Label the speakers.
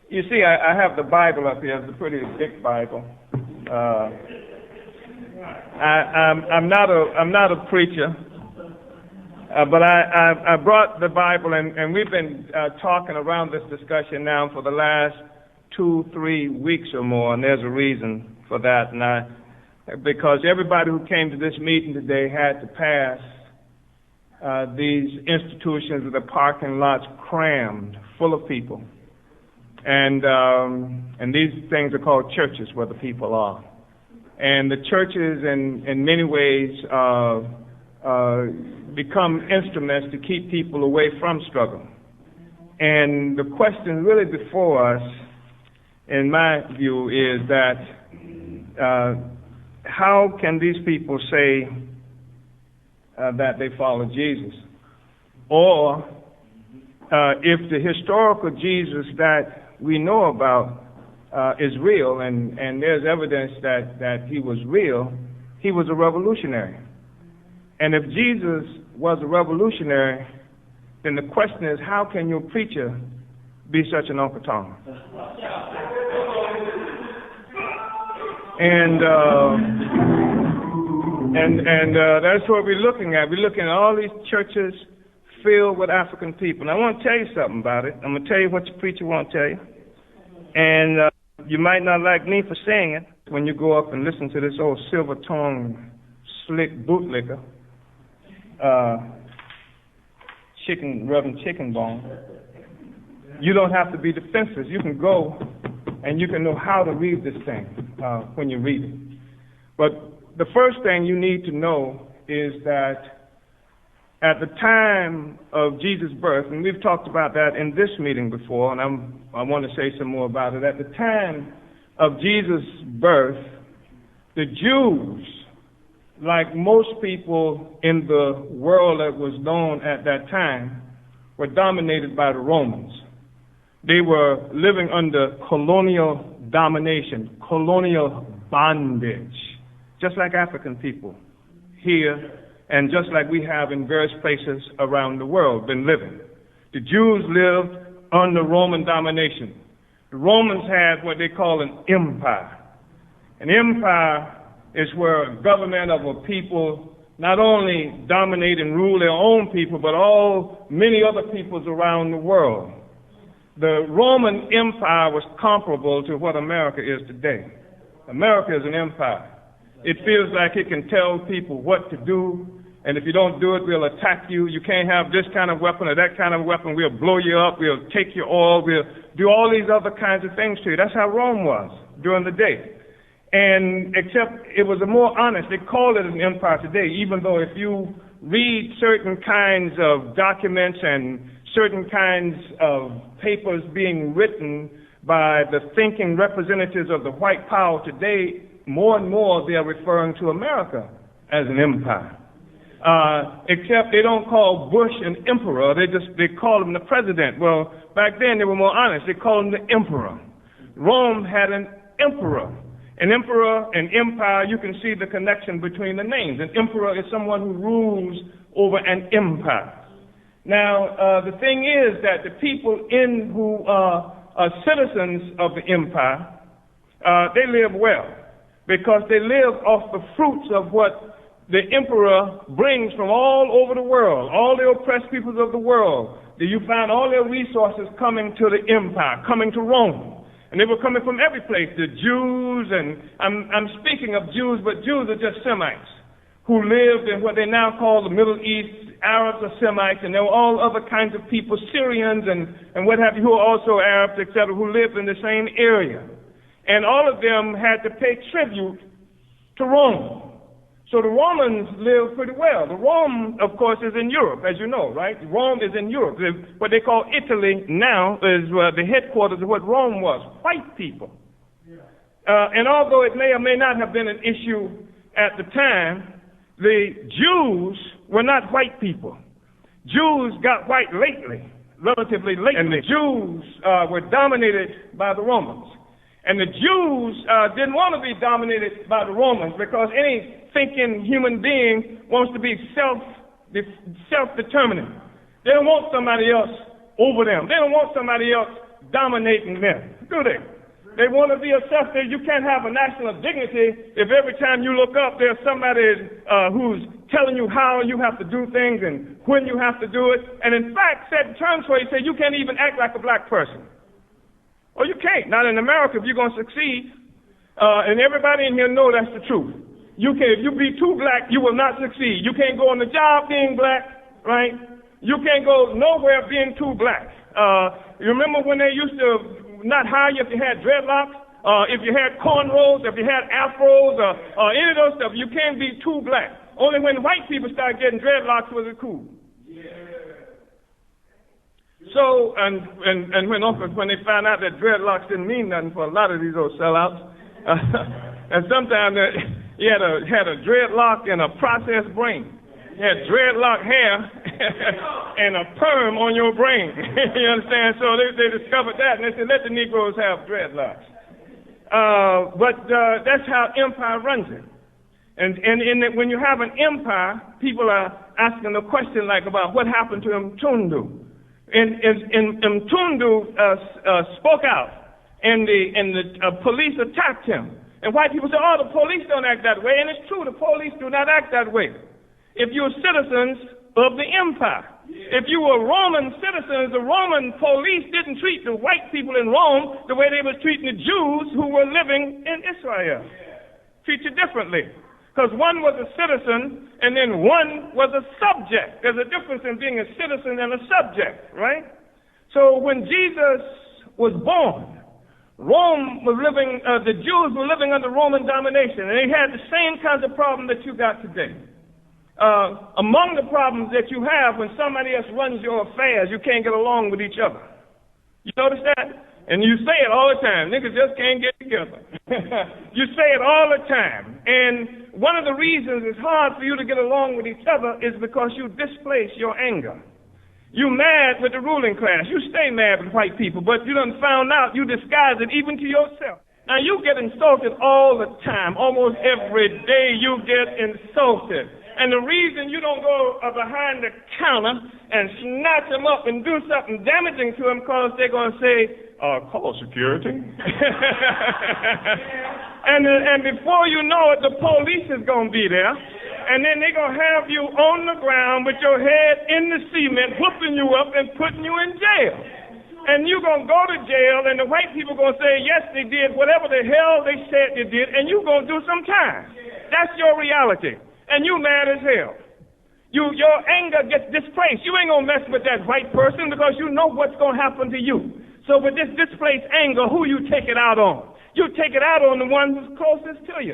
Speaker 1: You see, I have the Bible up here. It's a pretty thick Bible. I'm not a preacher, but I brought the Bible, and we've been talking around this discussion now for the last 2-3 weeks or more, and there's a reason for that. Because everybody who came to this meeting today had to pass these institutions with the parking lots crammed, full of people. And these things are called churches, where the people are. And the churches, in many ways, become instruments to keep people away from struggle. And the question really before us, in my view, is that how can these people say that they follow Jesus? Or if the historical Jesus that we know about is real, and there's evidence that he was real, he was a revolutionary. And if Jesus was a revolutionary, then the question is, how can your preacher be such an Uncle Tom? And that's what we're looking at. We're looking at all these churches filled with African people. And I want to tell you something about it. I'm going to tell you what the preacher won't tell you. And you might not like me for saying it when you go up and listen to this old silver-tongued, slick bootlicker, Reverend Chicken Bone. You don't have to be defensive. You can go and you can know how to read this thing when you read it. But the first thing you need to know is that at the time of Jesus' birth, and we've talked about that in this meeting before, and I want to say some more about it. At the time of Jesus' birth, the Jews, like most people in the world that was known at that time, were dominated by the Romans. They were living under colonial domination, colonial bondage, just like African people here, and just like we have in various places around the world been living. The Jews lived under Roman domination. The Romans had what they call an empire. An empire is where a government of a people not only dominate and rule their own people, but many other peoples around the world. The Roman Empire was comparable to what America is today. America is an empire. It feels like it can tell people what to do, and if you don't do it, we'll attack you. You can't have this kind of weapon or that kind of weapon. We'll blow you up. We'll take your oil. We'll do all these other kinds of things to you. That's how Rome was during the day. And except it was a more honest. They call it an empire today, even though if you read certain kinds of documents and certain kinds of papers being written by the thinking representatives of the white power today, more and more they are referring to America as an empire. Except they don't call Bush an emperor, they call him the president. Well, back then they were more honest, they called him the emperor. Rome had an emperor. An emperor, an empire, you can see the connection between the names. An emperor is someone who rules over an empire. Now, the thing is that the people who are citizens of the empire, they live well because they live off the fruits of what the emperor brings from all over the world, all the oppressed peoples of the world. You find all their resources coming to the empire, coming to Rome. And they were coming from every place, the Jews, and I'm speaking of Jews, but Jews are just Semites who lived in what they now call the Middle East. Arabs are Semites, and there were all other kinds of people, Syrians and what have you, who are also Arabs, etc., who lived in the same area. And all of them had to pay tribute to Rome. So the Romans lived pretty well. The Rome, of course, is in Europe, as you know, right? Rome is in Europe. What they call Italy now is the headquarters of what Rome was, white people. And although it may or may not have been an issue at the time, the Jews were not white people. Jews got white relatively lately. And the Jews were dominated by the Romans. And the Jews didn't want to be dominated by the Romans because any thinking human being wants to be self-determining. They don't want somebody else over them. They don't want somebody else dominating them, do they? They want to be assessed. You can't have a national dignity if every time you look up there's somebody who's telling you how you have to do things and when you have to do it. And in fact, said terms where he said you can't even act like a black person. Or you can't. Not in America if you're going to succeed. And everybody in here know that's the truth. If you be too black, you will not succeed. You can't go on the job being black, right? You can't go nowhere being too black. You remember when they used to not hire you if you had dreadlocks, if you had cornrows, if you had afros, or any of those stuff? You can't be too black. Only when white people started getting dreadlocks was it cool. Yeah. So, and when they found out that dreadlocks didn't mean nothing for a lot of these old sellouts, and sometimes he had a dreadlock and a processed brain. You had dreadlock hair and a perm on your brain. You understand? So they discovered that, and they said, let the Negroes have dreadlocks. But that's how empire runs it. And when you have an empire, people are asking the question like about what happened to Mtundu. And Mtundu spoke out, and the police attacked him. And white people say, oh, the police don't act that way. And it's true, the police do not act that way. If you're citizens of the empire. If you were Roman citizens, the Roman police didn't treat the white people in Rome the way they were treating the Jews who were living in Israel. Treat you differently. Because one was a citizen and then one was a subject. There's a difference in being a citizen and a subject, right? So when Jesus was born, Rome was living, the Jews were living under Roman domination, and they had the same kinds of problem that you got today. Among the problems that you have when somebody else runs your affairs, you can't get along with each other. You notice that? And you say it all the time. Niggas just can't get together. You say it all the time. And one of the reasons it's hard for you to get along with each other is because you displace your anger. You mad with the ruling class. You stay mad with white people, but you done found out you disguise it even to yourself. Now, you get insulted all the time. Almost every day you get insulted. And the reason you don't go behind the counter and snatch them up and do something damaging to them because they're going to say, call security. And before you know it, the police is going to be there. And then they're going to have you on the ground with your head in the cement, whooping you up and putting you in jail. And you're going to go to jail, and the white people are going to say, yes, they did whatever the hell they said they did, and you're going to do some time. That's your reality. And you mad as hell. Your anger gets displaced. You ain't going to mess with that white person because you know what's going to happen to you. So with this displaced anger, who you take it out on? You take it out on the one who's closest to you.